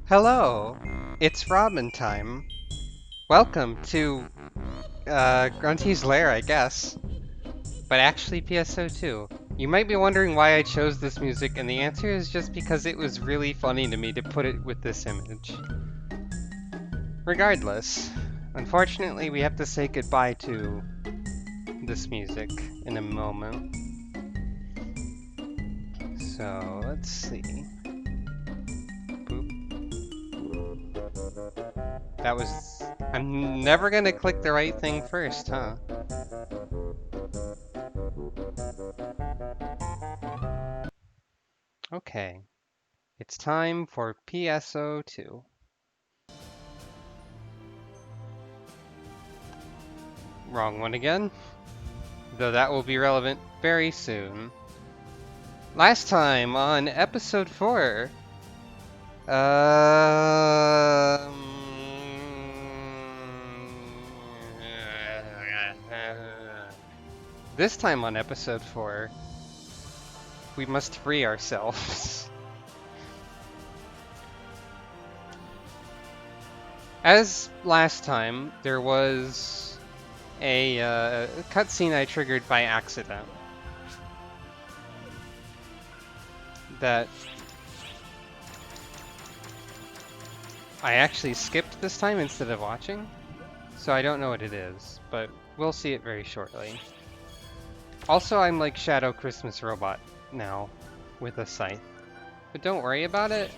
Hello, it's Robin time. Welcome to Grunty's Lair, I guess, but actually PSO2. You might be wondering why I chose this music, and the answer is just because it was really funny to me to put it with this image. Regardless, unfortunately we have to say goodbye to this music in a moment. So let's see. That was... I'm never gonna click the right thing first, huh? Okay. It's time for PSO2. Wrong one again. Though that will be relevant very soon. Last time on episode 4, this time on episode 4, we must free ourselves. As last time, there was a cutscene I triggered by accident that I actually skipped this time instead of watching, so I don't know what it is, but we'll see it very shortly. Also, I'm like Shadow Christmas Robot now with a scythe, but don't worry about it.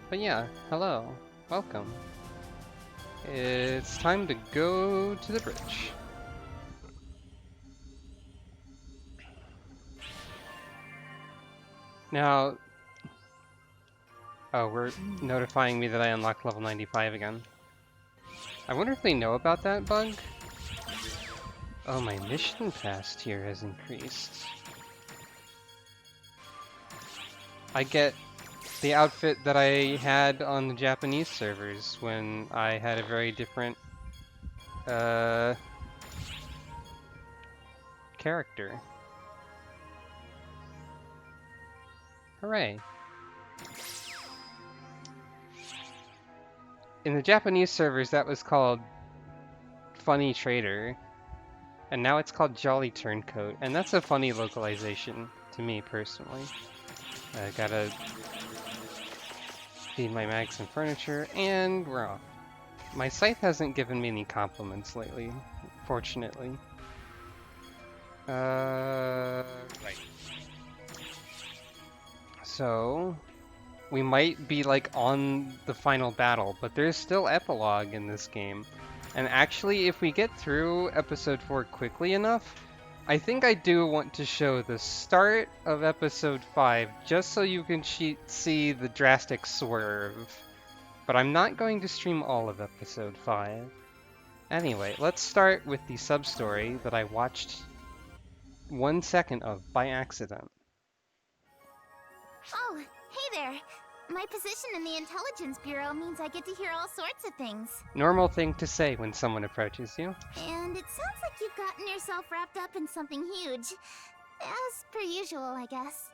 But yeah, hello, welcome. It's time to go to the bridge. Now, oh, we're notifying me that I unlocked level 95 again. I wonder if they know about that bug? Oh, my mission fast here has increased. I get the outfit that I had on the Japanese servers when I had a very different character. Hooray. In the Japanese servers, that was called Funny Trader, and now it's called Jolly Turncoat, and that's a funny localization to me personally. I gotta feed my mag some furniture, and we're off. My scythe hasn't given me any compliments lately, fortunately. Right. So, we might be like on the final battle, but there's still epilogue in this game. And actually, if we get through episode 4 quickly enough, I think I do want to show the start of episode 5 just so you can see the drastic swerve. But I'm not going to stream all of episode 5. Anyway, let's start with the sub-story that I watched 1 second of by accident. Oh, hey there. My position in the Intelligence Bureau means I get to hear all sorts of things. Normal thing to say when someone approaches you. And it sounds like you've gotten yourself wrapped up in something huge. As per usual, I guess.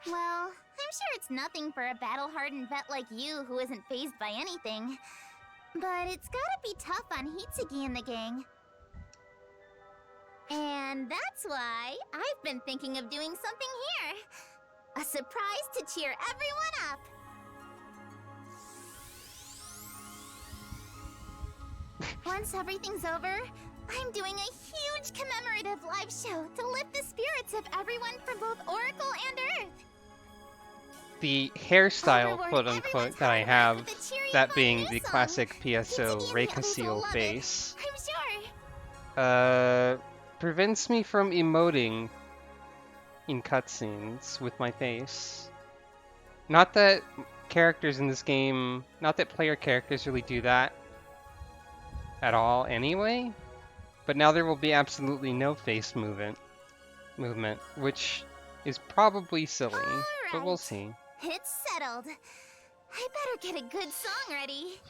Well, I'm sure it's nothing for a battle-hardened vet like you who isn't fazed by anything. But it's gotta be tough on Hitsugi and the gang. And that's why I've been thinking of doing something here. A surprise to cheer everyone up! Once everything's over, I'm doing a huge commemorative live show to lift the spirits of everyone from both Oracle and Earth. The hairstyle, quote-unquote, that I have, that being the classic PSO Reikaseal face, prevents me from emoting in cutscenes with my face. Not that characters in this game, not that player characters really do that at all anyway, but now there will be absolutely no face movement, which is probably silly, but we'll see. It's settled. I better get a good song ready.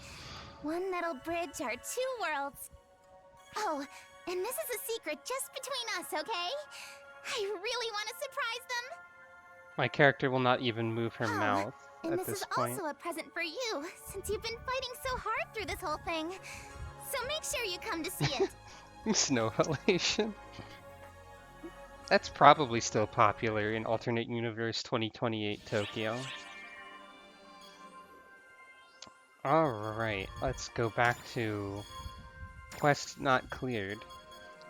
One that'll bridge our two worlds. Oh, and this is a secret just between us, okay? I really want to surprise them. My character will not even move her mouth and at this And point. this is also a present for you, since you've been fighting so hard through this whole thing. So make sure you come to see it. Snow halation. That's probably still popular in alternate universe 2028 Tokyo. Alright, let's go back to quest not cleared.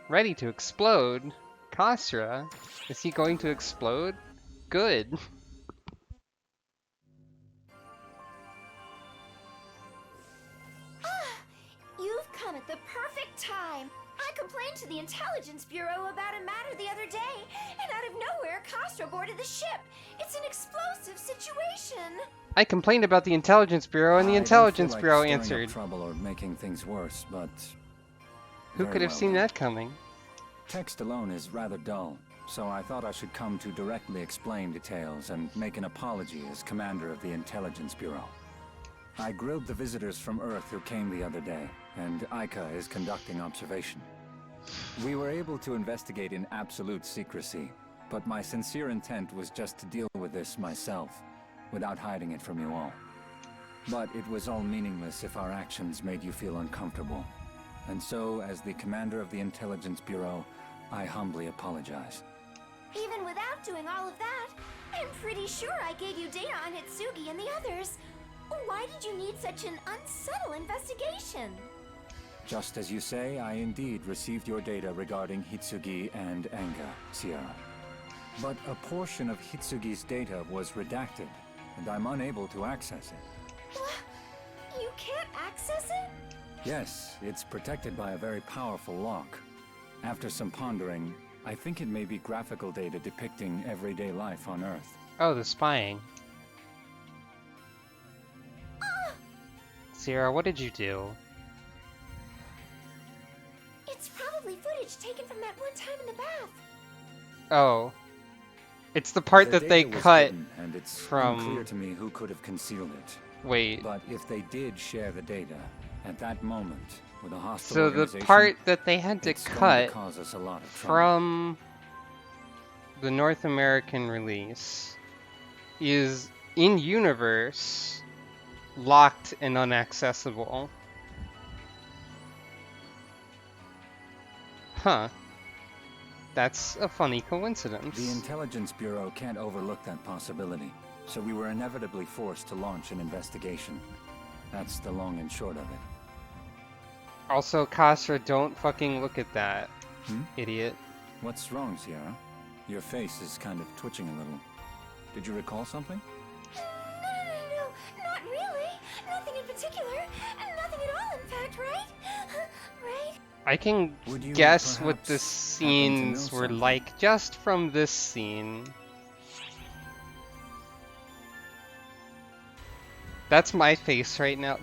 Ready to explode? Khasra? Is he going to explode? Good. You've come at the perfect time. I complained to the Intelligence Bureau about a matter the other day, and out of nowhere, Castro boarded the ship. It's an explosive situation. I complained about the Intelligence Bureau, and the Intelligence Bureau answered. Trouble or making things worse, but who could have seen that coming? Text alone is rather dull, so I thought I should come to directly explain details and make an apology as commander of the Intelligence Bureau. I grilled the visitors from Earth who came the other day, and Aika is conducting observation. We were able to investigate in absolute secrecy, but my sincere intent was just to deal with this myself, without hiding it from you all. But it was all meaningless if our actions made you feel uncomfortable. And so, as the commander of the Intelligence Bureau, I humbly apologize. Even without doing all of that, I'm pretty sure I gave you data on Hitsugi and the others. Why did you need such an unsubtle investigation? Just as you say, I indeed received your data regarding Hitsugi and Anga, Sierra. But a portion of Hitsugi's data was redacted, and I'm unable to access it. What? You can't access it? Yes, it's protected by a very powerful lock. After some pondering, I think it may be graphical data depicting everyday life on Earth. Oh, the spying. Sierra, what did you do? It's probably footage taken from that one time in the bath. Oh. It's the part that they cut hidden, and it's from... unclear to me who could have concealed it. Wait. But if they did share the data, at that moment, with a hostile So the organization, part that they had to it's going cut to cause us a lot of trouble. from the North American release is in-universe, locked and unaccessible. Huh. That's a funny coincidence. The Intelligence Bureau can't overlook that possibility, so we were inevitably forced to launch an investigation. That's the long and short of it. Also, Kasra, don't fucking look at that, idiot. What's wrong, Sierra? Your face is kind of twitching a little. Did you recall something? No, not really. Nothing in particular. Nothing at all, in fact, right? Right? I can Would you guess what the perhaps scenes happen to know were something? like just from this scene. That's my face right now.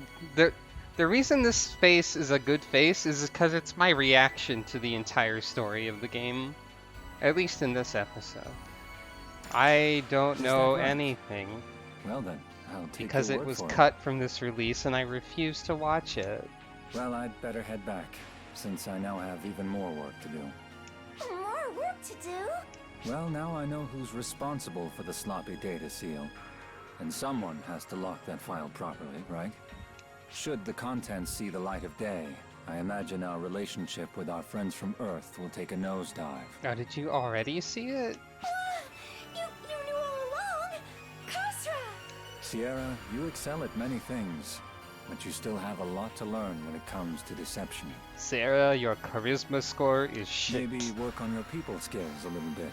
The reason this face is a good face is because it's my reaction to the entire story of the game. At least in this episode. I don't Is that know right? anything Well then, I'll take because your it word was for cut from this release and I refuse to watch it. Well, I'd better head back, since I now have even more work to do. More work to do? Well, now I know who's responsible for the sloppy data seal. And someone has to lock that file properly, right? Should the contents see the light of day, I imagine our relationship with our friends from Earth will take a nosedive. Oh, did you already see it? You knew all along? Kasra! Sierra, you excel at many things, but you still have a lot to learn when it comes to deception. Sarah, your charisma score is shit. Maybe work on your people skills a little bit.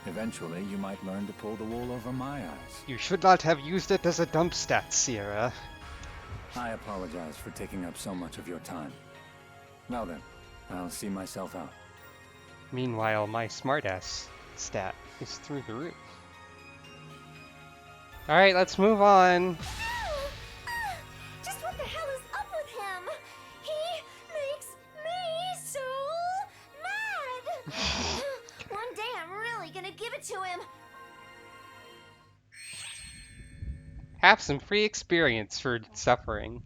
Eventually, you might learn to pull the wool over my eyes. You should not have used it as a dump stat, Sierra. I apologize for taking up so much of your time. Well then, I'll see myself out. Meanwhile, my smartass stat is through the roof. Alright, let's move on. Just what the hell is up with him? He makes me so mad! One day I'm really gonna give it to him. Have some free experience for suffering.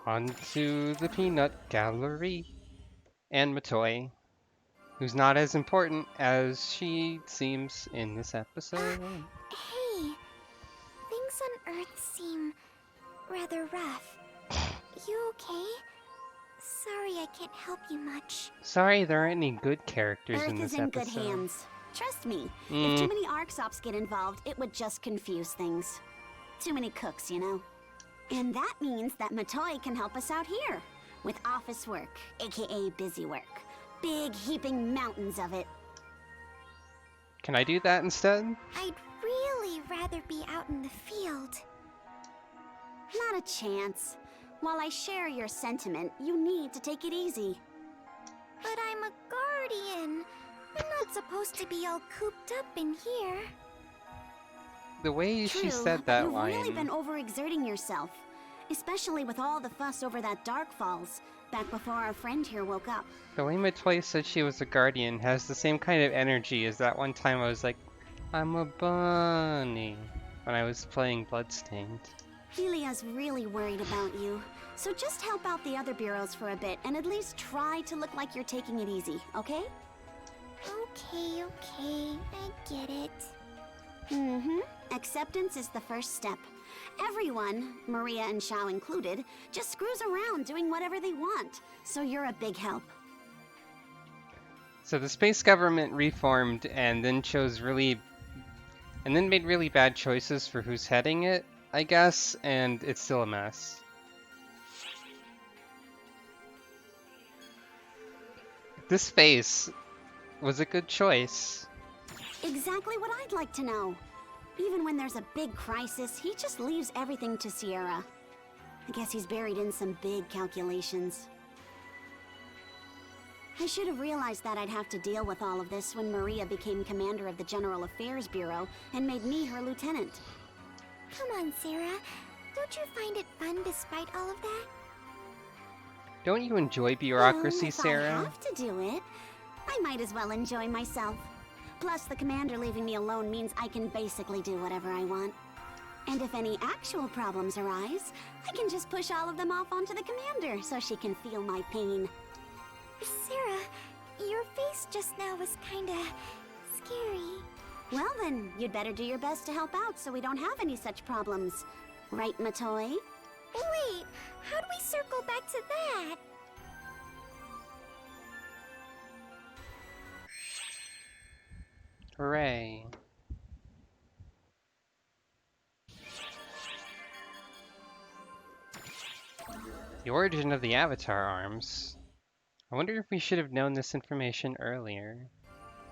On to the peanut gallery. And Matoi, who's not as important as she seems in this episode. Hey, things on Earth seem rather rough. You okay? Sorry I can't help you much. Sorry there aren't any good characters in Earth this is in episode. good hands. Trust me, if too many ARCSops get involved, it would just confuse things. Too many cooks, you know? And that means that Matoi can help us out here. With office work, aka busy work. Big heaping mountains of it. Can I do that instead? I'd really rather be out in the field. Not a chance. While I share your sentiment, you need to take it easy. But I'm a guardian. I'm not supposed to be all cooped up in here. The way she True, said but that you've line. really been overexerting yourself. Especially with all the fuss over that Dark Falls, back before our friend here woke up. The way Matoi said she was a guardian has the same kind of energy as that one time I was like, I'm a bunny, when I was playing Bloodstained. Helia's really worried about you. So just help out the other bureaus for a bit and at least try to look like you're taking it easy, okay? Okay, I get it. Mm-hmm. Acceptance is the first step. Everyone, Maria and Xiao included, just screws around doing whatever they want. So you're a big help. So the space government reformed and then made really bad choices for who's heading it, I guess, and it's still a mess. This face was a good choice. Exactly what I'd like to know. Even when there's a big crisis, he just leaves everything to Sierra. I guess he's buried in some big calculations. I should have realized that I'd have to deal with all of this when Maria became commander of the General Affairs Bureau and made me her lieutenant. Come on, Sarah. Don't you find it fun despite all of that? Don't you enjoy bureaucracy, If I Sarah? have to do it, I might as well enjoy myself. Plus, the commander leaving me alone means I can basically do whatever I want. And if any actual problems arise, I can just push all of them off onto the commander so she can feel my pain. Sarah, your face just now was kinda scary. Well then, you'd better do your best to help out so we don't have any such problems. Right, Matoi? Wait, how do we circle back to that? Hooray. The origin of the Avatar arms. I wonder if we should have known this information earlier.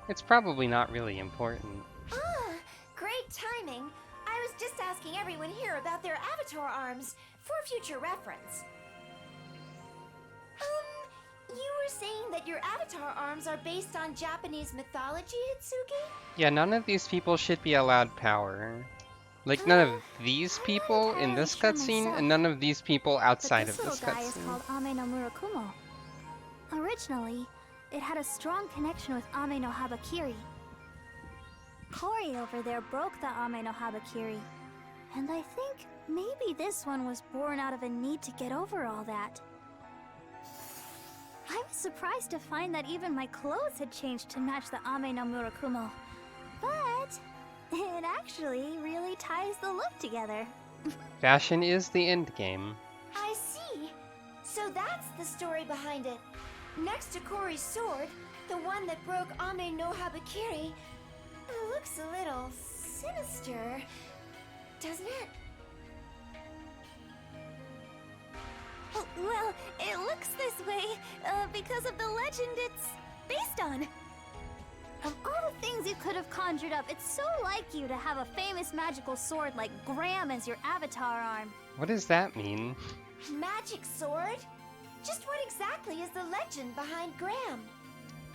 It's probably not really important. Ah, great timing. I was just asking everyone here about their avatar arms for future reference. You were saying that your avatar arms are based on Japanese mythology, Hitsugi? Yeah, none of these people should be allowed power. Like, none of these I'm not people in entirely this sure cutscene, myself, and none of these people But outside this of little this guy is cutscene. called Ame no Murakumo. Originally, it had a strong connection with Ame no Habakiri. Kori over there broke the Ame no Habakiri. And I think maybe this one was born out of a need to get over all that. I was surprised to find that even my clothes had changed to match the Ame no Murakumo. But it actually really ties the look together. Fashion is the end game. I see. So that's the story behind it. Next to Kori's sword, the one that broke Ame no Habakiri, looks a little sinister, doesn't it? Well, it looks this way because of the legend it's based on. Of all the things you could have conjured up, it's so like you to have a famous magical sword like Graham as your avatar arm. What does that mean? Magic sword? Just what exactly is the legend behind Graham?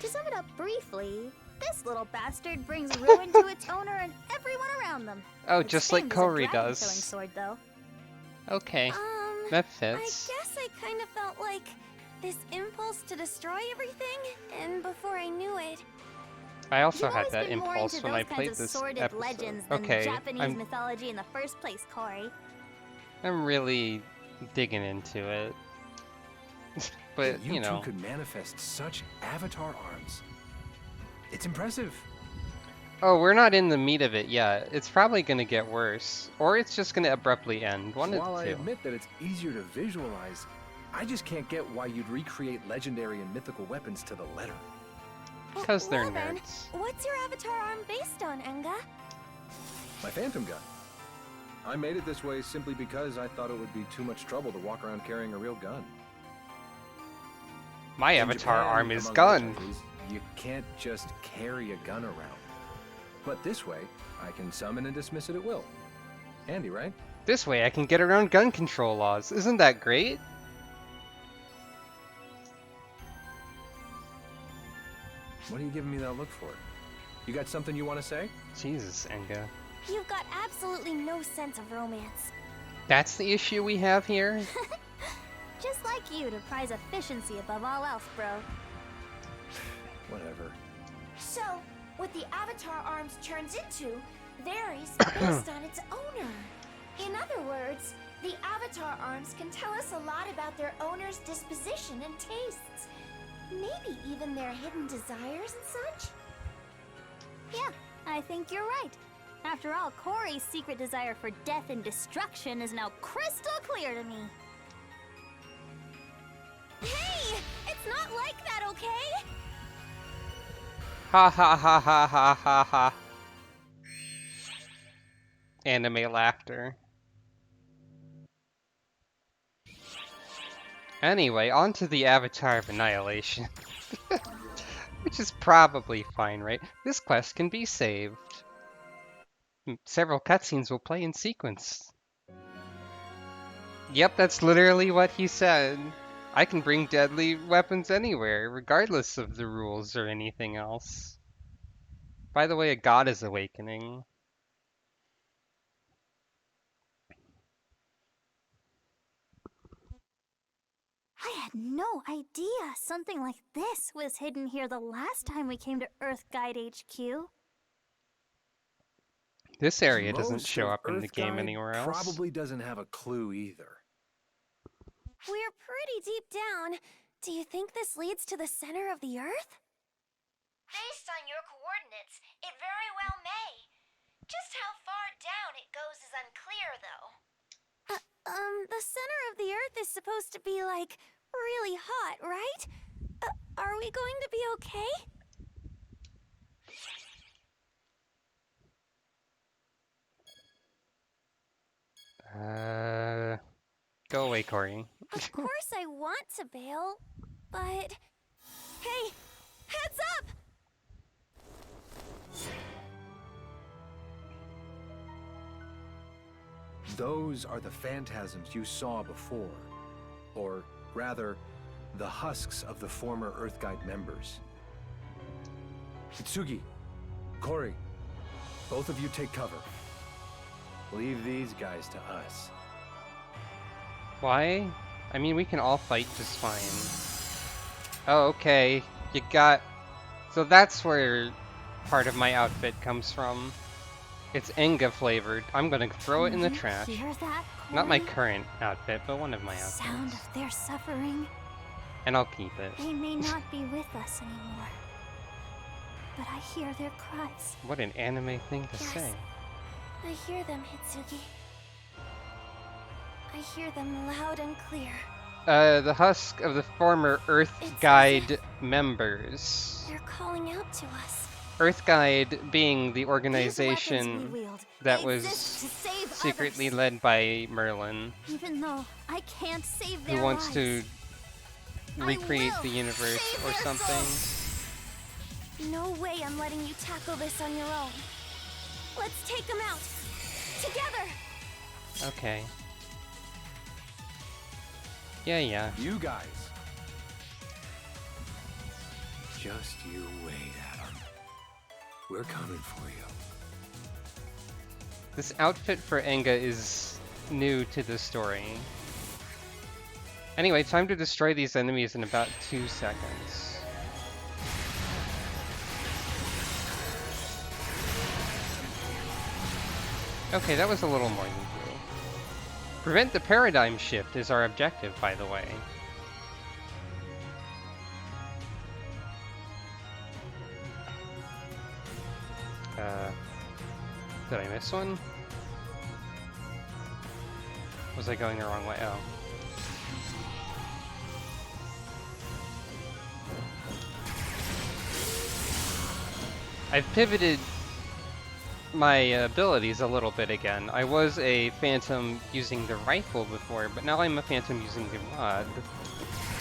To sum it up briefly, this little bastard brings ruin to its owner and everyone around them. Oh, Its just like famed as a Kori dragon-killing does. sword, though. Okay, that I fits. guess I kind of felt like this impulse to destroy everything, and before I knew it, I also You've had always that been more impulse into when those I kinds played of this sordid episode. legends than Okay, Japanese mythology in the first place, Kori. I'm really digging into it. But, you you know. two could manifest such avatar arms. It's impressive. Oh, we're not in the meat of it yet. It's probably gonna get worse. Or it's just gonna abruptly end. One of While the I two. admit that it's easier to visualize, I just can't get why you'd recreate legendary and mythical weapons to the letter. Because they're well then, nerds. what's your avatar arm based on, Enga? My phantom gun. I made it this way simply because I thought it would be too much trouble to walk around carrying a real gun. My In avatar Japan, arm is among gun. other countries, you can't just carry a gun around. But this way, I can summon and dismiss it at will. Handy, right? This way I can get around gun control laws. Isn't that great? What are you giving me that look for? You got something you want to say? Jesus, Enga. You've got absolutely no sense of romance. That's the issue we have here? Just like you to prize efficiency above all else, bro. Whatever. So, what the avatar arms turns into varies based on its owner. In other words, the avatar arms can tell us a lot about their owner's disposition and tastes. Maybe even their hidden desires and such? Yeah, I think you're right. After all, Kori's secret desire for death and destruction is now crystal clear to me. Hey! It's not like that, okay? Ha ha ha ha ha ha ha. Anime laughter. Anyway, on to the Avatar of Annihilation. Which is probably fine, right? This quest can be saved. Several cutscenes will play in sequence. Yep, that's literally what he said. I can bring deadly weapons anywhere, regardless of the rules or anything else. By the way, a god is awakening. I had no idea something like this was hidden here the last time we came to Earth Guide HQ. This area doesn't Most show of up in the Earth game Guide anywhere else. Probably doesn't have a clue either. We're pretty deep down. Do you think this leads to the center of the Earth? Based on your coordinates, it very well may. Just how far down it goes is unclear, though. The center of the Earth is supposed to be, like, really hot, right? Are we going to be okay? Go away, Corey. Of course I want to bail, but... Hey, heads up! Those are the phantasms you saw before. Or, rather, the husks of the former Earth Guide members. Itsugi, Kori, both of you take cover. Leave these guys to us. Why? I mean, we can all fight just fine. Oh, okay. You got... So that's where part of my outfit comes from. It's Enga flavored. I'm gonna throw it in the trash. Hear that, Not my Corey? current outfit, but one of my Sound outfits. of their suffering. And I'll keep it. They may not be with us anymore, but I hear their cries. What an anime thing to Yes. say. I hear them, Hitsugi. I hear them loud and clear. The husk of the former Earth It's as Guide if- members. They're calling out to us. Earth Guide being the These weapons organization we wield, that they was exist to save secretly others. led by Merlin, Even though I can't save their who wants lives. to I recreate will the universe save or their something. souls. No way I'm letting you tackle this on your own. Let's take them out. Together. Okay. Yeah. You guys. Just you wait, Adam. We're coming for you. This outfit for Enga is new to the story. Anyway, time to destroy these enemies in about 2 seconds. Okay, that was a little more than two. Prevent the paradigm shift is our objective, by the way. Did I miss one? Was I going the wrong way? Oh. I've pivoted my abilities a little bit again. I was a phantom using the rifle before, but now I'm a phantom using the rod.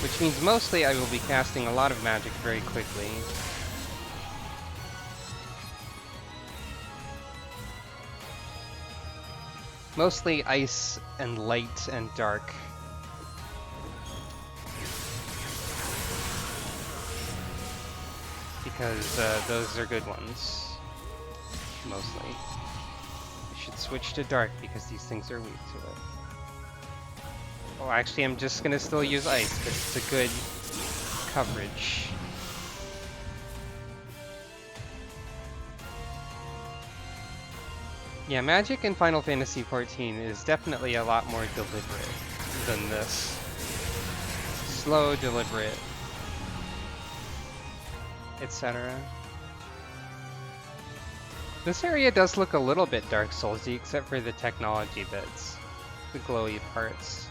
Which means mostly I will be casting a lot of magic very quickly. Mostly ice and light and dark. Because those are good ones. Mostly. I should switch to dark because these things are weak to it. Oh, actually I'm just gonna still use ice because it's a good coverage. Yeah, magic in Final Fantasy XIV is definitely a lot more deliberate than this. Slow, deliberate, etc. This area does look a little bit Dark Soulsy, except for the technology bits, the glowy parts.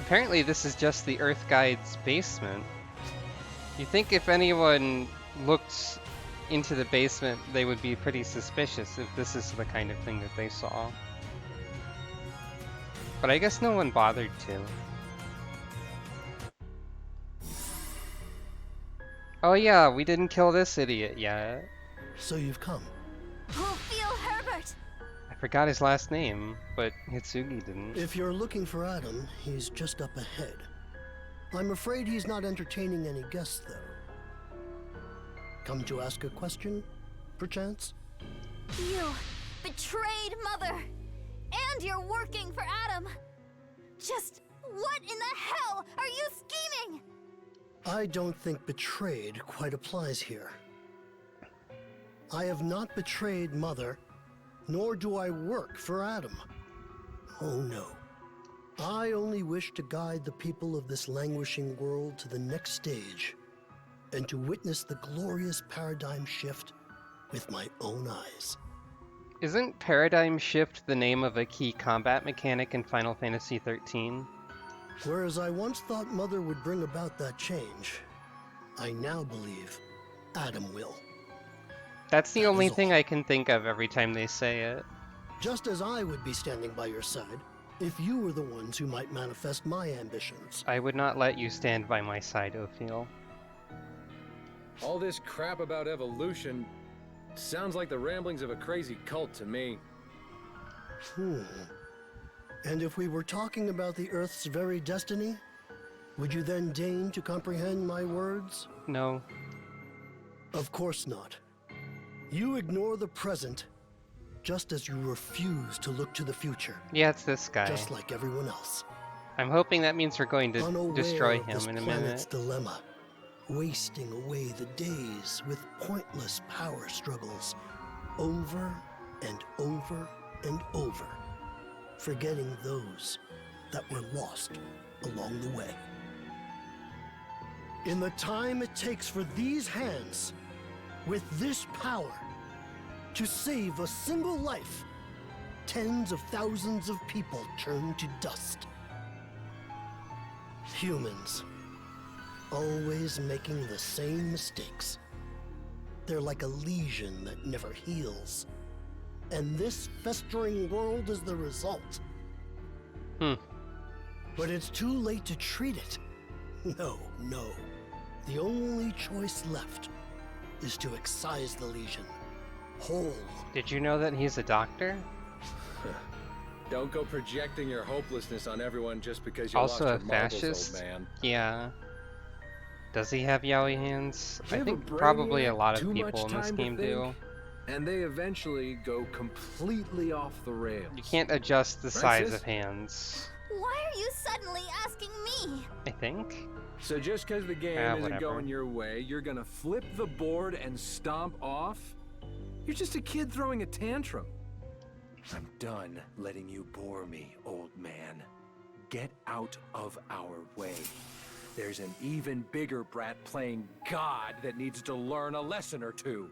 Apparently this is just the Earth Guide's basement. You'd think if anyone looked into the basement, they would be pretty suspicious if this is the kind of thing that they saw. But I guess no one bothered to. Oh yeah, we didn't kill this idiot yet. So you've come. We'll feel Herbert. I forgot his last name, but Hitsugi didn't. If you're looking for Adam, he's just up ahead. I'm afraid he's not entertaining any guests, though. Come to ask a question, perchance? You betrayed Mother, and you're working for Adam. Just what in the hell are you scheming? I don't think betrayed quite applies here. I have not betrayed Mother, nor do I work for Adam. Oh no. I only wish to guide the people of this languishing world to the next stage and to witness the glorious paradigm shift with my own eyes. Isn't Paradigm Shift the name of a key combat mechanic in Final Fantasy XIII? Whereas I once thought Mother would bring about that change, I now believe Adam will. That's the That only is all. thing I can think of every time they say it. Just as I would be standing by your side if you were the ones who might manifest my ambitions. I would not let you stand by my side, Ophiel. All this crap about evolution sounds like the ramblings of a crazy cult to me. And if we were talking about the Earth's very destiny, would you then deign to comprehend my words? No. Of course not. You ignore the present, just as you refuse to look to the future, Yeah, it's this guy. just like everyone else. I'm hoping that means we're going to Unaware destroy of this him in a planet's minute. dilemma, wasting away the days with pointless power struggles, over and over and over, forgetting those that were lost along the way. In the time it takes for these hands, with this power, to save a single life, tens of thousands of people turn to dust. Humans, always making the same mistakes. They're like a lesion that never heals. And this festering world is the result. But it's too late to treat it. No. The only choice left is to excise the lesion. Whole. Did you know that he's a doctor? Don't go projecting your hopelessness on everyone just because you Also a lost your marbles, fascist? old man. Yeah. Does he have yaoi hands? I Give think a probably a brainiac lot of too much people in this time to game think, do. And they eventually go completely off the rails. You can't adjust the size sis? of hands, Why are you suddenly asking me? I think. So just because the game isn't whatever. going your way, you're gonna flip the board and stomp off? You're just a kid throwing a tantrum. I'm done letting you bore me, old man. Get out of our way. There's an even bigger brat playing God that needs to learn a lesson or two.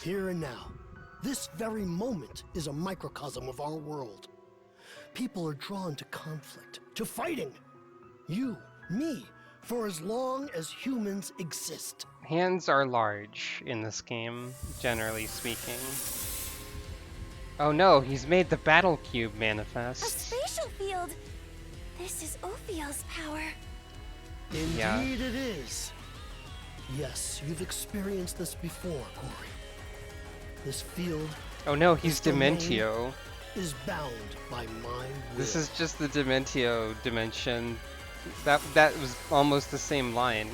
Here and now, this very moment is a microcosm of our world. People are drawn to conflict, to fighting. You, me, for as long as humans exist. Hands are large in this game, generally speaking. Oh no, he's made the battle cube A manifest. spatial field! This is Ophiel's power. Indeed Yeah. it is. Yes, you've experienced this before, Corey. This field Oh no, he's This domain Dementio. is bound by my will. This is just the Dementio dimension. That was almost the same line.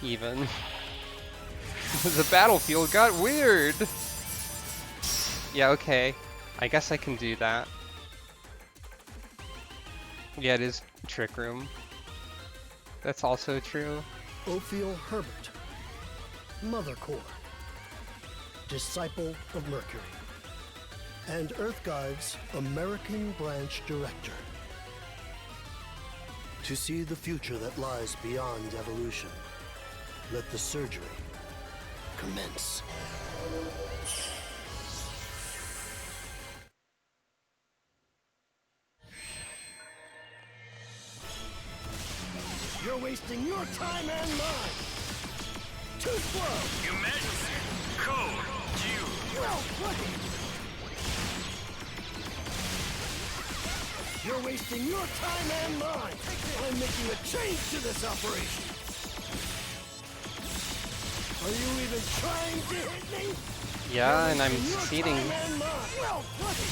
Even. The battlefield got weird! Yeah, okay. I guess I can do that. Yeah, it is Trick Room. That's also true. Ophiel Herbert, Mother Core, Disciple of Mercury, and Earthguide's American Branch Director. To see the future that lies beyond evolution, let the surgery commence. You're wasting your time and mine! Too slow! Your Majesty, code Q. Well, buddy! You're wasting your time and mine! I'm making a change to this operation! Are you even trying to hit me? Yeah, and I'm Wasting your succeeding. time and mine. Well, buddy!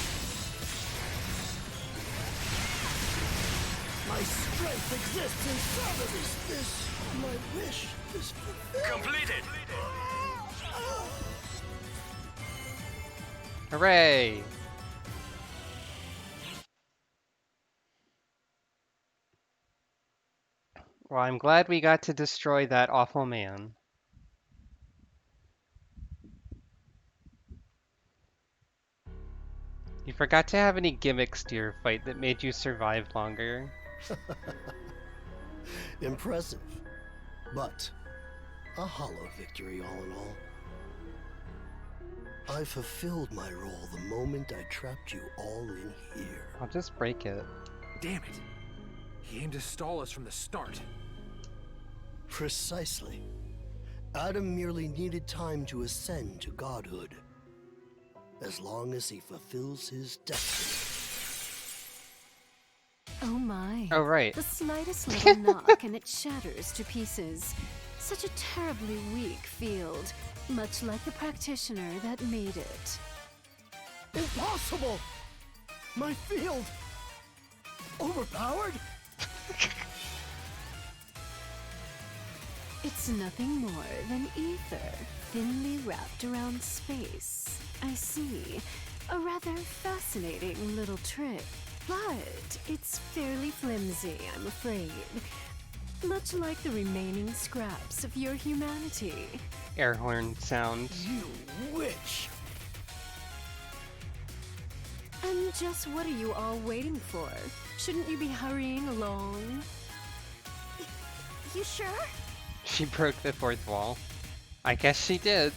My strength exists inside of this. My wish is fulfilled. Completed. Hooray! Well, I'm glad we got to destroy that awful man. You forgot to have any gimmicks to your fight that made you survive longer. Impressive, but a hollow victory all in all. I fulfilled my role the moment I trapped you all in here. I'll just break it. Damn it! He aimed to stall us from the start. Precisely. Adam merely needed time to ascend to godhood. As long as he fulfills his destiny. Oh my. Oh, right. The slightest little knock and it shatters to pieces. Such a terribly weak field, much like the practitioner that made it. Impossible! My field! Overpowered? It's nothing more than ether, thinly wrapped around space. I see. A rather fascinating little trick. But it's fairly flimsy, I'm afraid. Much like the remaining scraps of your humanity. Air horn sound. You witch! And just what are you all waiting for? Shouldn't you be hurrying along? You sure? She broke the fourth wall. I guess she did.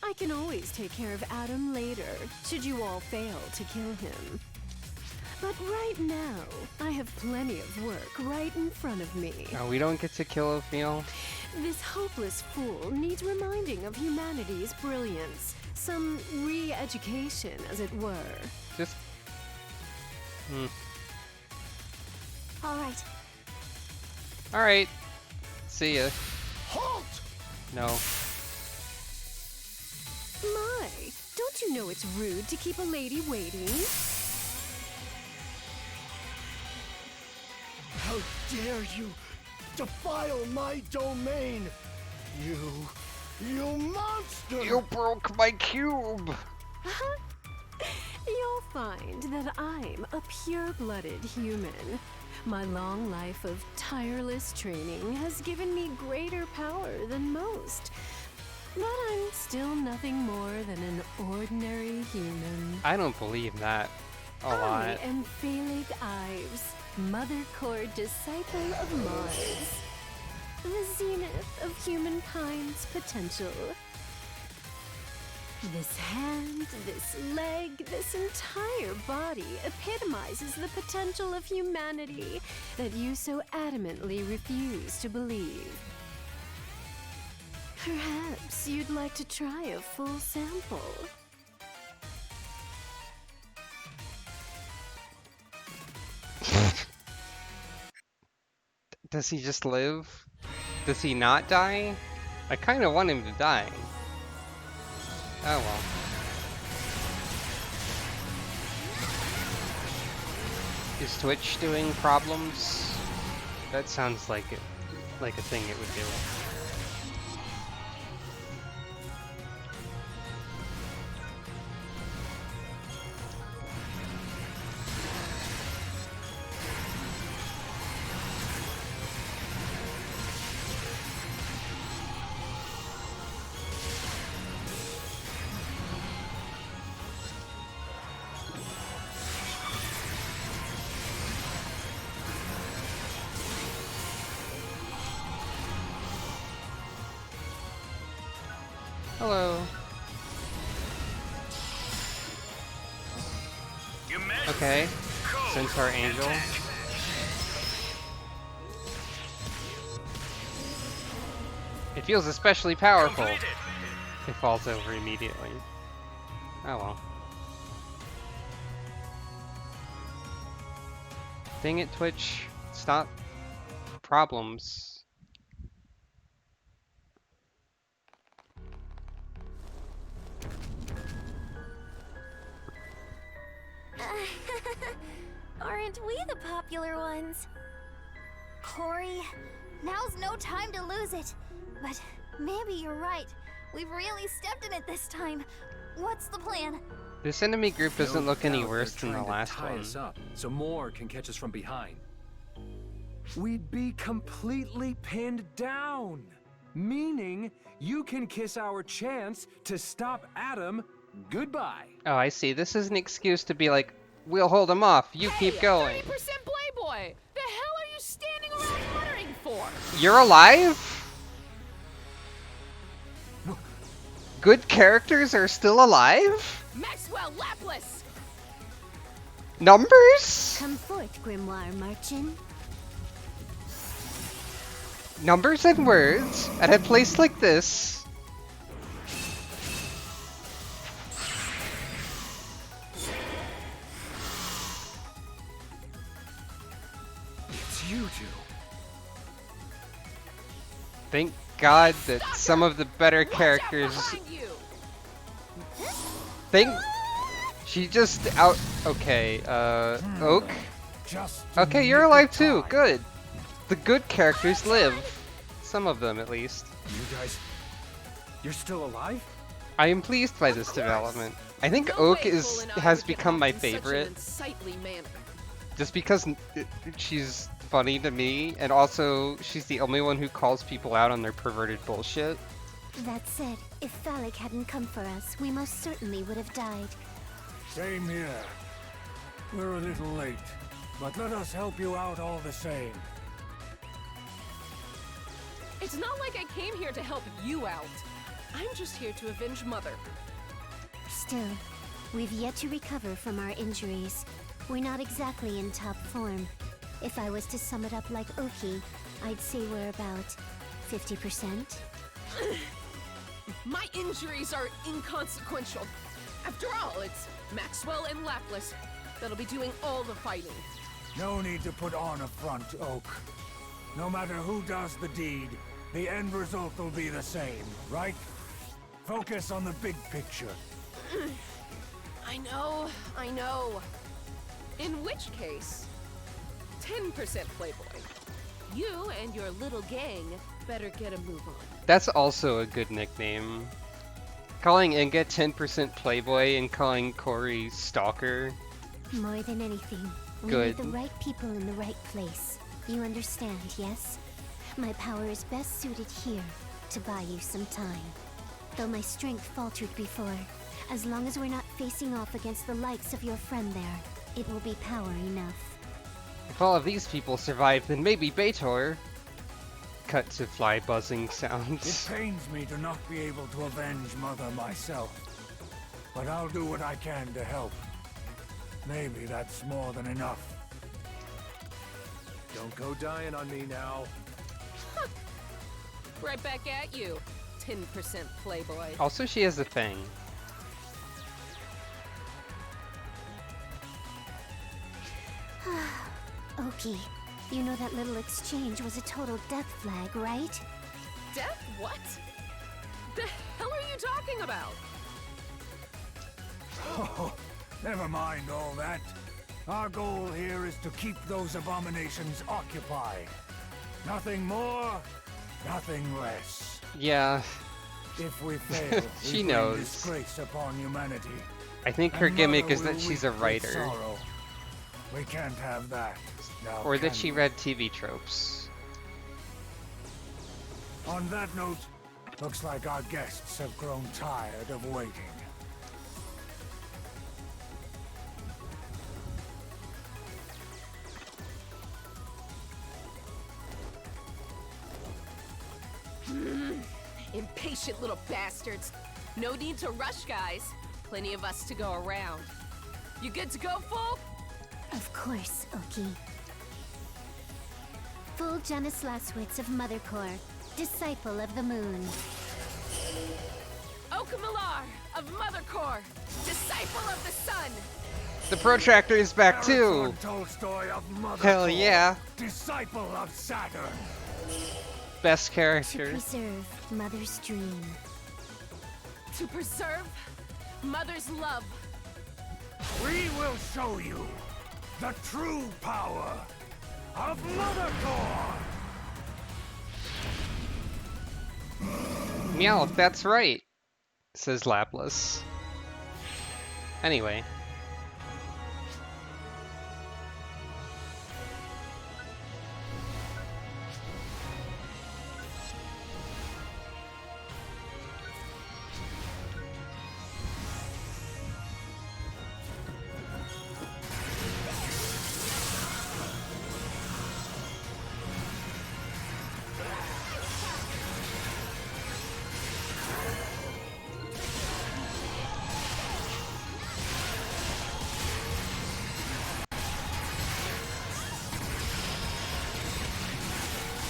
I can always take care of Adam later, should you all fail to kill him. But right now, I have plenty of work right in front of me. Oh, we don't get to kill Ophiel? This hopeless fool needs reminding of humanity's brilliance. Some re-education, as it were. Just... Alright. Alright. See ya. Halt! No. My, don't you know it's rude to keep a lady waiting? How dare you defile my domain! You monster! You broke my cube! You'll find that I'm a pure-blooded human. My long life of tireless training has given me greater power than most. But I'm still nothing more than an ordinary human. I don't believe that a lot. I am Phalig Ives, Mother Core disciple of Mars. The zenith of humankind's potential. This hand, this leg, this entire body epitomizes the potential of humanity that you so adamantly refuse to believe. Perhaps you'd like to try a full sample. Does he just live? Does he not die? I kind of want him to die. Oh well. Is Twitch doing problems? That sounds like it, like a thing it would do. Hello. Okay. Centaur Angel. It feels especially powerful. It falls over immediately. Oh well. Dang it, Twitch. Stop problems. Aren't we the popular ones? Corey, now's no time to lose it. But maybe you're right. We've really stepped in it this time. What's the plan? This enemy group doesn't look any doubt worse they're than the trying to last tie one. us up, so more can catch us from behind. We'd be completely pinned down, meaning you can kiss our chance to stop Adam Goodbye. Oh, I see. This is an excuse to be like, we'll hold him off. You keep going. 30% Playboy! The hell are you standing around muttering for? You're alive? Good characters are still alive? Maxwell Laplace! Numbers? Come forth, Grimoire Marchin. Numbers and words at a place like this. It's you two. Thank God that some of the better Watch out characters. behind you! Think she just out. Okay, Oak. Just Okay, in you're nick of alive too. time. Good. The good characters live. Some of them, at least. You guys, you're still alive? I am pleased by this development. I think No Oak way is Cole and I has would get become off my in such an favorite, unsightly manner. just because she's funny to me, and also she's the only one who calls people out on their perverted bullshit. That said, if Phallic hadn't come for us, we most certainly would have died. Same here. We're a little late, but let us help you out all the same. It's not like I came here to help you out. I'm just here to avenge Mother. Still, we've yet to recover from our injuries. We're not exactly in top form. If I was to sum it up like Oki, I'd say we're about 50%. My injuries are inconsequential. After all, it's Maxwell and Laplace that'll be doing all the fighting. No need to put on a front, Oak. No matter who does the deed, the end result will be the same, right? Focus on the big picture. I know. In which case, 10% Playboy. You and your little gang better get a move on. That's also a good nickname. Calling Inga 10% Playboy and calling Corey Stalker. More than anything, we Good. need the right people in the right place. You understand, yes? My power is best suited here to buy you some time. Though my strength faltered before, as long as we're not facing off against the likes of your friend there, it will be power enough. If all of these people survive, then maybe Baitor. Cut to fly buzzing It sounds. pains me to not be able to avenge Mother myself, but I'll do what I can to help. Maybe that's more than enough. Don't go dying on me now. Right back at you, 10% Playboy. Also, she has a thing. Oki, you know that little exchange was a total death flag, right? Death? What? The hell are you talking about? Oh, never mind all that. Our goal here is to keep those abominations occupied. Nothing more, nothing less. Yeah, If we fail, She we bring knows. disgrace upon humanity. I think her And gimmick Mother is that will she's a weep with writer. sorrow. We can't have that. Now, Or that can she we? read TV tropes. On that note, looks like our guests have grown tired of waiting. Impatient little bastards. No need to rush, guys. Plenty of us to go around. You good to go, Full? Of course, Oki. Full Janus Laswitz of Mother Corps, disciple of the moon. Okamalar of Mother Corps, disciple of the sun. The protractor is back too! Arathorn Tolstoy of Mother Hell Corps, yeah. disciple of Saturn. Best To character. preserve Mother's dream. To preserve Mother's love. We will show you the true power of Mother Corps. Meow, that's right, says Laplace. Anyway.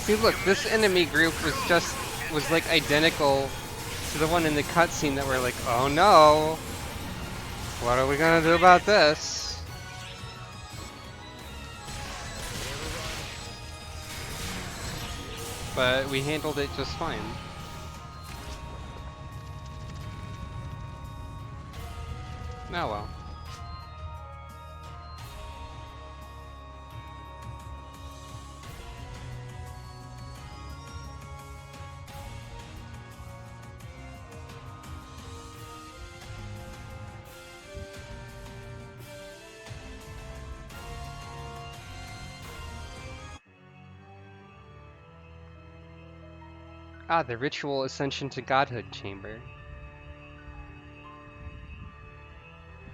See, look, this enemy group was like identical to the one in the cutscene that we're like, oh no, what are we gonna do about this? But we handled it just fine. Oh well. Ah, the ritual ascension to godhood chamber.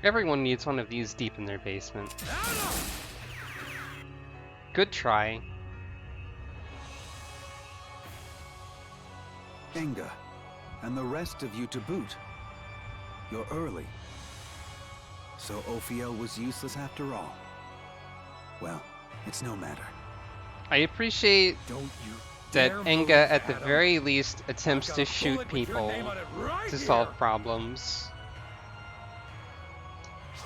Everyone needs one of these deep in their basement. Good try. Enga, and the rest of you to boot. You're early. So Ophiel was useless after all. Well, it's no matter. I appreciate Don't you that dare Enga move, at the Adam. very least attempts I've got to a shoot bullet with your people name on it right to here. solve problems.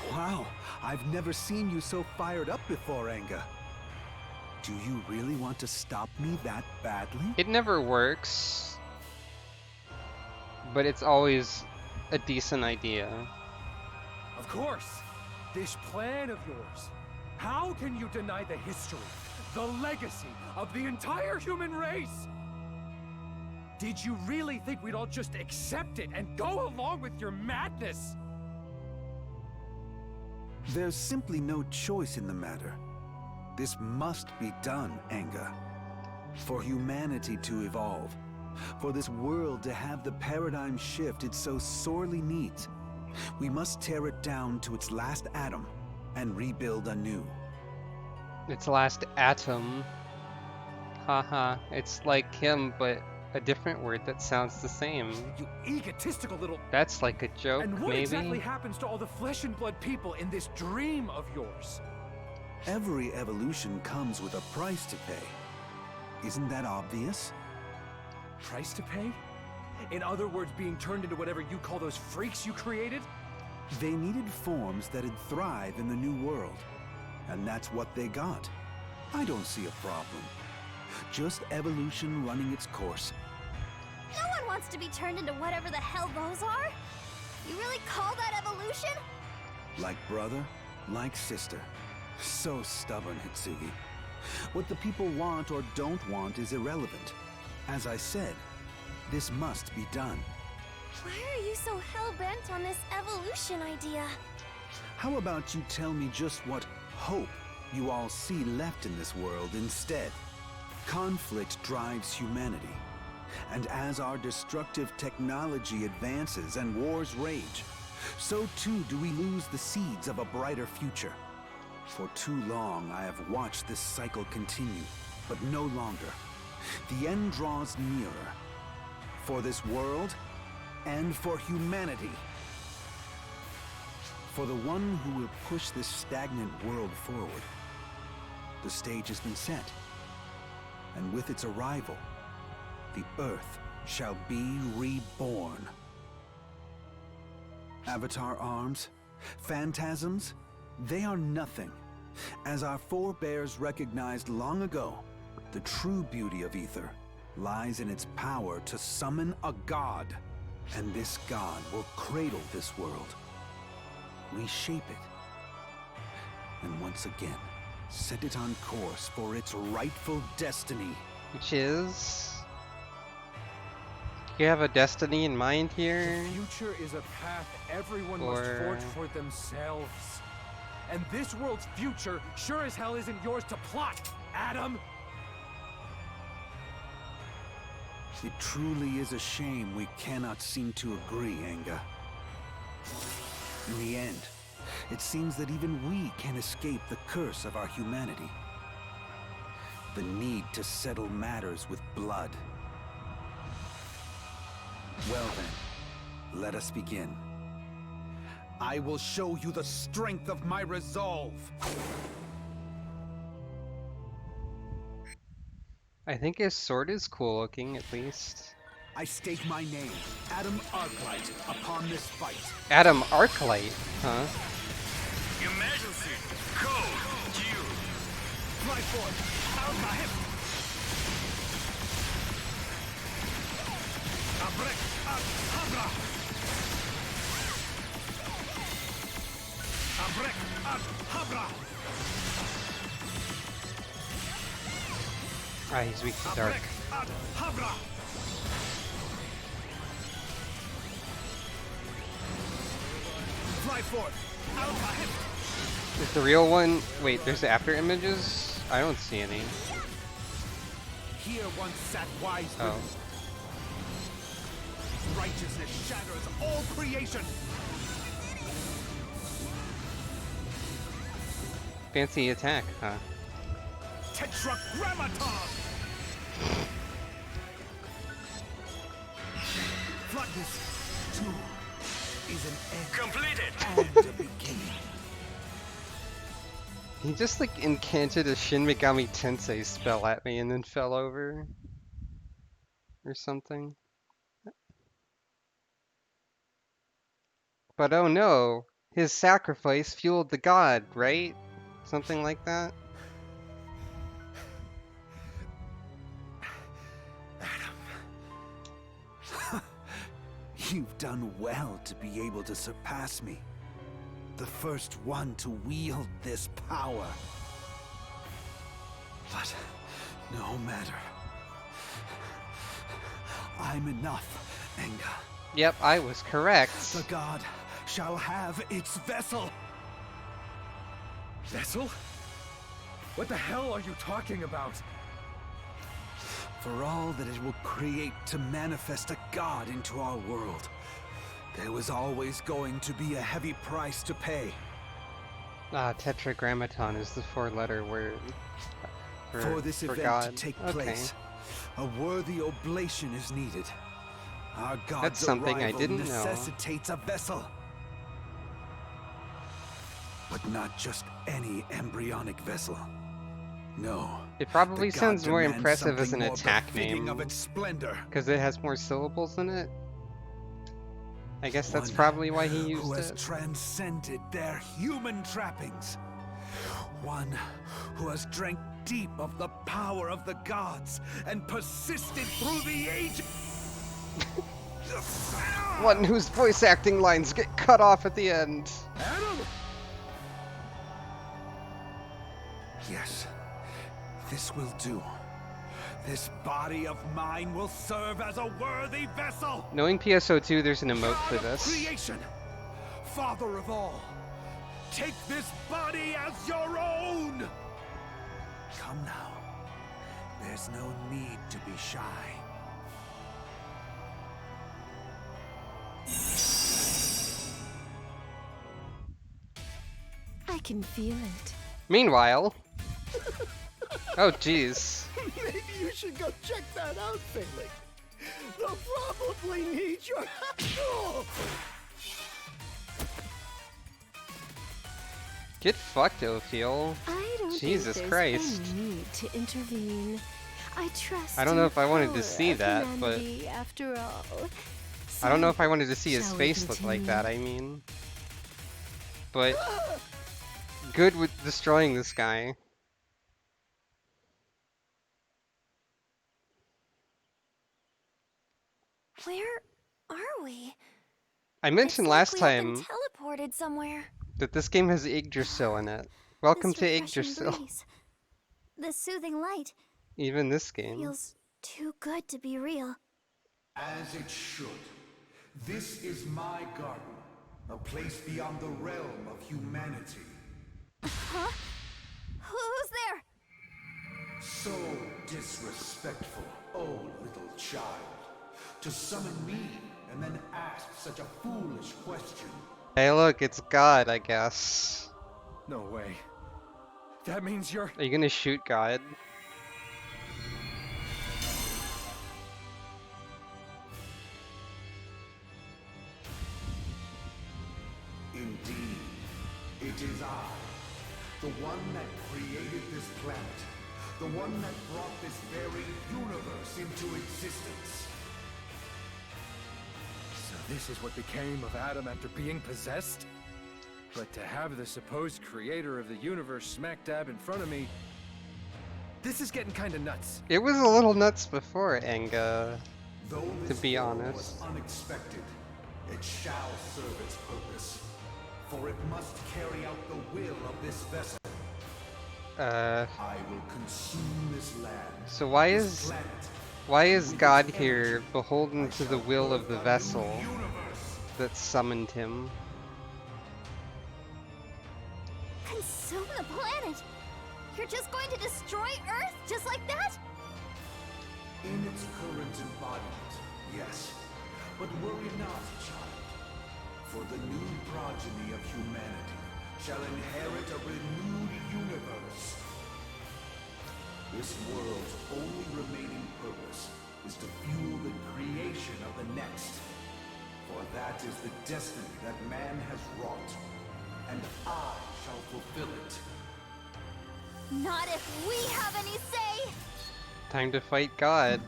Wow, I've never seen you so fired up before, Enga. Do you really want to stop me that badly? It never works, but it's always a decent idea. Of course, this plan of yours. How can you deny the history, the legacy of the entire human race? Did you really think we'd all just accept it and go along with your madness? There's simply no choice in the matter. This must be done, Enga. For humanity to evolve. For this world to have the paradigm shift it so sorely needs. We must tear it down to its last atom and rebuild anew. Its last atom. Haha, it's like him, but a different word that sounds the same. You egotistical little... That's like a joke, And what maybe? exactly happens to all the flesh and blood people in this dream of yours? Every evolution comes with a price to pay. Isn't that obvious? Price to pay? In other words, being turned into whatever you call those freaks you created? They needed forms that'd thrive in the new world. And that's what they got. I don't see a problem. Just evolution running its course. No one wants to be turned into whatever the hell those are. You really call that evolution? Like brother, like sister. So stubborn, Hitsugi. What the people want or don't want is irrelevant. As I said, this must be done. Why are you so hell-bent on this evolution idea? How about you tell me just what hope you all see left in this world instead? Conflict drives humanity. And as our destructive technology advances and wars rage, so too do we lose the seeds of a brighter future. For too long I have watched this cycle continue, but no longer. The end draws nearer. For this world, and for humanity. For the one who will push this stagnant world forward. The stage has been set. And with its arrival, the Earth shall be reborn. Avatar arms, phantasms, they are nothing. As our forebears recognized long ago, the true beauty of Ether lies in its power to summon a god. And this god will cradle this world, reshape it, and once again, set it on course for its rightful destiny. Which is... You have a destiny in mind here? The future is a path everyone must forge for themselves. And this world's future sure as hell isn't yours to plot, Adam! It truly is a shame we cannot seem to agree, Enga. In the end, it seems that even we can escape the curse of our humanity. The need to settle matters with blood. Well then, let us begin. I will show you the strength of my resolve. I think his sword is cool looking, at least. I stake my name, Adam Arclight, upon this fight. Adam Arclight, huh? Emergency code Q. Fly forth, Alka. Abrek ad Habra. Abrek ad Habra. Ah, he's weak to dark. Abrek ad Habra. Fly forth, Alka. Is the real one? Wait, there's after images? I don't see any. Here once sat wise Oh. women. Righteousness shatters all creation. Fancy attack, huh? Tetragrammaton. Floodness, too, is an end Completed. and a beginning. He just like incanted a Shin Megami Tensei spell at me and then fell over. Or something. But oh no, his sacrifice fueled the god, right? Something like that? You've done well to be able to surpass me. The first one to wield this power. But no matter. I'm enough, Enga. Yep, I was correct. The god shall have its vessel. Vessel? What the hell are you talking about? For all that it will create to manifest a god into our world, there was always going to be a heavy price to pay. Ah, Tetragrammaton is the four-letter word For this event god. to take Okay. place, a worthy oblation is needed. Our god's That's something I arrival didn't know. necessitates a vessel. But not just any embryonic vessel. No. It probably the god sounds more demands impressive as an something more attack befitting name. of its splendor. Because it has more syllables in it? I guess that's One probably why he who used has it. transcended their human trappings. One who has drank deep of the power of the gods and persisted through the ages. One whose voice acting lines get cut off at the end. Adam! Yes, this will do. This body of mine will serve as a worthy vessel. Knowing PSO2, there's an emote for God of this. creation, Father of all, take this body as your own. Come now. There's no need to be shy. I can feel it. Meanwhile... Oh, jeez. Maybe you should go check that out, Failing. They'll probably need your help. Get fucked, Ophiel. I don't Jesus think Christ. there's any need to intervene. I trust I don't know in if I wanted to power see of that, but... humanity, after all. I don't know So, if I wanted to see his shall we face look like continue? that, I mean. But... Good with destroying this guy. Where are we? I mentioned It's like last we have been time teleported somewhere. that this game has Yggdrasil in it. Welcome This to refreshing Yggdrasil. breeze, the soothing light, Even this game. feels too good to be real. As it should. This is my garden, a place beyond the realm of humanity. Huh? Who's there? So disrespectful, oh little child. To summon me and then ask such a foolish question. Hey look, it's God, I guess. No way. That means you're... Are you gonna shoot God? Indeed, it is I, the one that created this planet, The one that brought this very universe into existence. So this is what became of Adam after being possessed? But to have the supposed creator of the universe smack dab in front of me, this is getting kinda nuts. It was a little nuts before, Enga, Though to this be fall honest. was unexpected, it shall serve its purpose. For it must carry out the will of this vessel. I will consume this land. So why this is planet, God here beholden to the will of the vessel that summoned him? Consume the planet? You're just going to destroy Earth just like that? In its current embodiment, yes. But worry not, child. For the new progeny of humanity shall inherit a renewed universe. This world's only remaining purpose is to fuel the creation of the next. For that is the destiny that man has wrought, and I shall fulfill it. Not if we have any say! Time to fight God.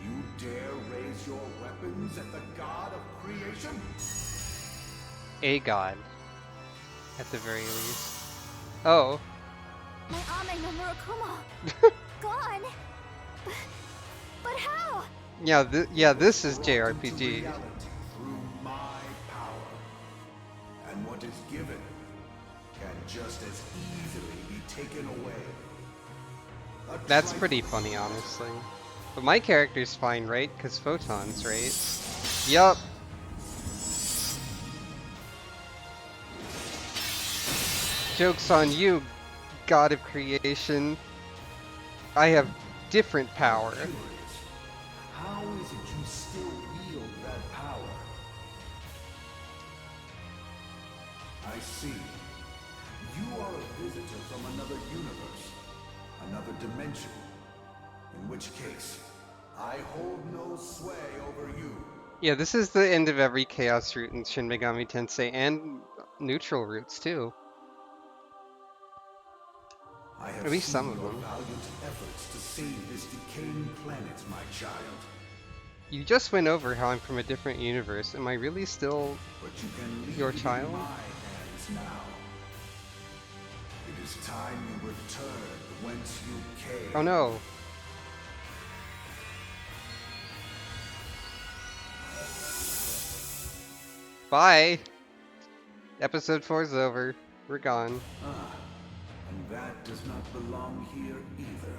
You dare raise your weapons at the god of creation? A god, at the very least. Oh. My Ame no Murokuma! Gone! But how? Yeah, this is JRPG. Through my power. And what is given can just as easily be taken away. That's pretty funny, honestly. But my character's fine, right? Because photons, right? Yup. Joke's on you, god of creation. I have different power. How is it you still wield that power? I see. You are a visitor from another universe, another dimension. In which case, I hold no sway over you. Yeah, this is the end of every Chaos route in Shin Megami Tensei, and neutral routes too. I have At least some seen of your them. valiant efforts to save this decaying planet, my child. You just went over how I'm from a different universe. Am I really still But you can leave your it in child? my hands now. It is time you returned whence you came. Oh no. Bye. Episode 4's over. We're gone. Ah, and that does not belong here either.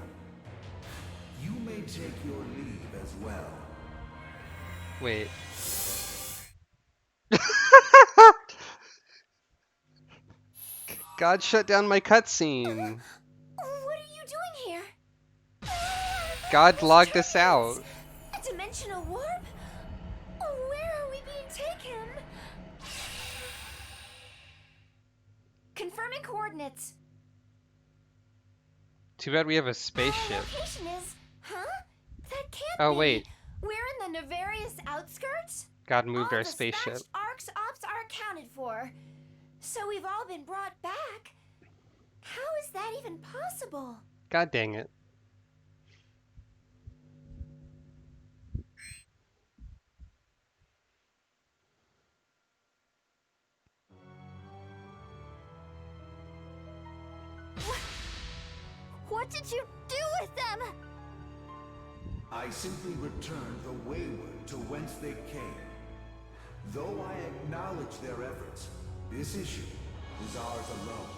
You may take your leave as well. Wait. God shut down my cutscene. What are you doing here? God logged us out. A dimensional warp? Where are we being taken? Confirming coordinates. Too bad we have a spaceship. Location is, huh? That can't Oh be. wait, We're in the nefarious outskirts? God moved All our spaceship. dispatched ARC's ops are accounted for. So we've all been brought back. How is that even possible? God dang it. What did you do with them? I simply returned the wayward to whence they came. Though I acknowledge their efforts, this issue is ours alone.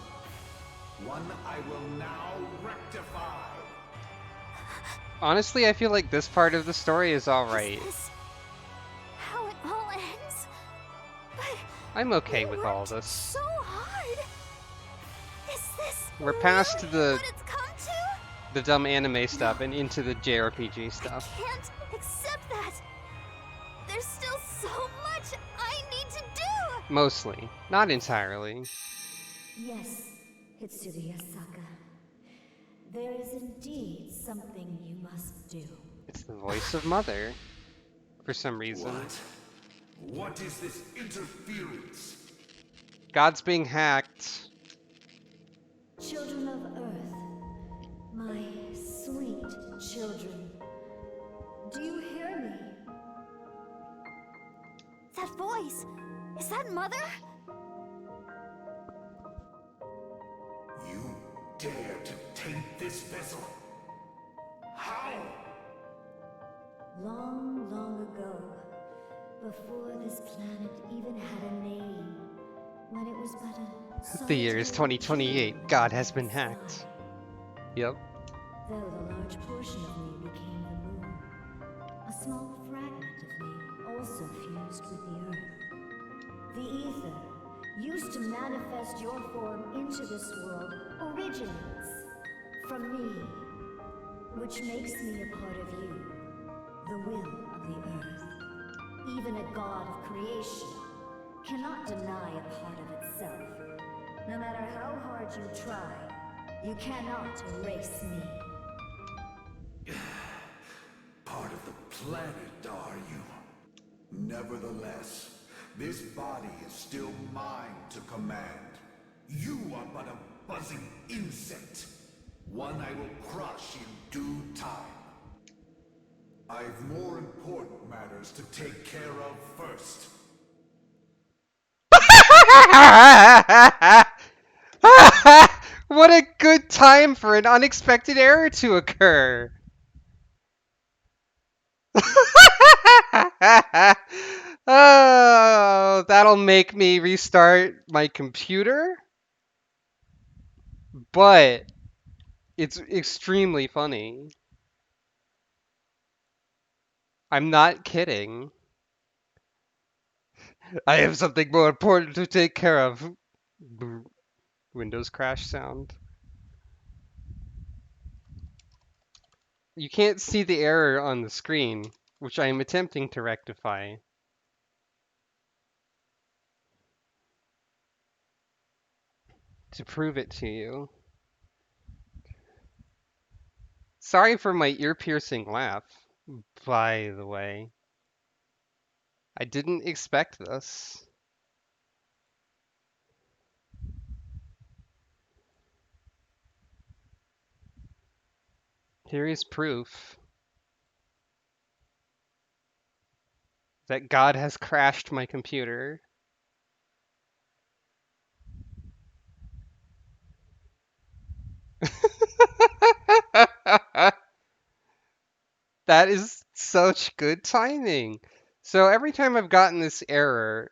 One I will now rectify. Honestly, I feel like this part of the story is alright. Is this how it all ends? But I'm okay we with all worked this. so hard. Is this We're past really the what it's come to? the dumb anime stuff and into the JRPG stuff. Can't accept that. There's still so much I need to do. Mostly. Not entirely. Yes, Hitsuya Saka. There is indeed something you must do. It's the voice of Mother. For some reason. What is this interference? God's being hacked. Children of Earth, My sweet children, do you hear me? That voice! Is that Mother? You dare to taint this vessel? How? Long, long ago, before this planet even had a name, when it was but a The year is solitary 2028. jewel in God the has been night hacked. sky. Yep. Though a large portion of me became the moon, a small fragment of me also fused with the earth. The ether, used to manifest your form into this world, originates from me, which makes me a part of you, the will of the earth. Even a god of creation cannot deny a part of itself. No matter how hard you try, you cannot erase me. Part of the planet, are you? Nevertheless, this body is still mine to command. You are but a buzzing insect. One I will crush in due time. I've more important matters to take care of first. What a good time for an unexpected error to occur. Oh, that'll make me restart my computer, but it's extremely funny. I'm not kidding. I have something more important to take care of. Windows crash sound. You can't see the error on the screen, which I am attempting to rectify. To prove it to you. Sorry for my ear-piercing laugh, by the way. I didn't expect this. Here is proof that God has crashed my computer. That is such good timing. So every time I've gotten this error,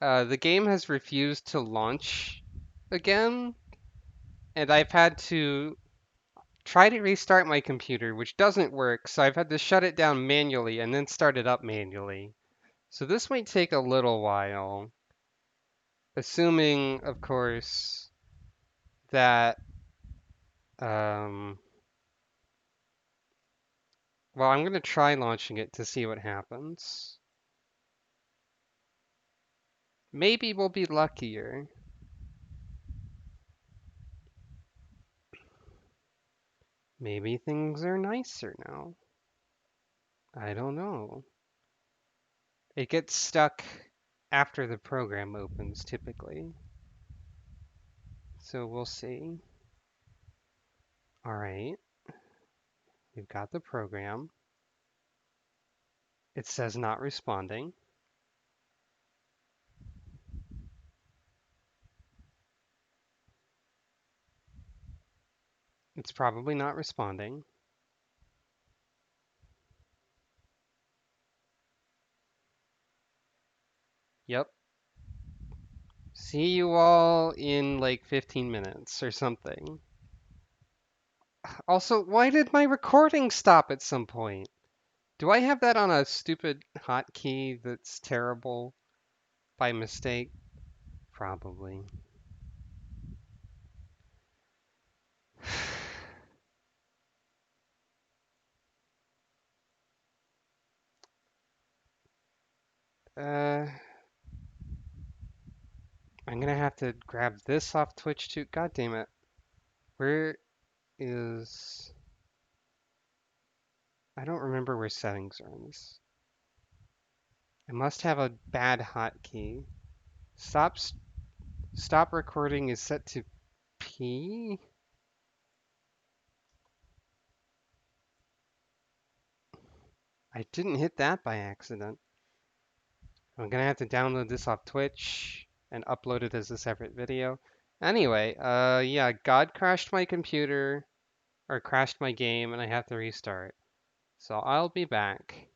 the game has refused to launch again, and I've had to try to restart my computer, which doesn't work, so I've had to shut it down manually and then start it up manually. So this might take a little while, assuming, of course, that, um, well, I'm going to try launching it to see what happens. Maybe we'll be luckier. Maybe things are nicer now. I don't know. It gets stuck after the program opens, typically. So we'll see. All right. We've got the program. It says not responding. It's probably not responding. Yep. See you all in like 15 minutes or something. Also, why did my recording stop at some point? Do I have that on a stupid hotkey that's terrible by mistake? Probably. Uh, I'm gonna have to grab this off Twitch too. God damn it. Where is... I don't remember where settings are in this. I must have a bad hotkey. Stop recording is set to P? I didn't hit that by accident. I'm gonna have to download this off Twitch and upload it as a separate video. Anyway, yeah, God crashed my computer, or crashed my game, and I have to restart. So I'll be back.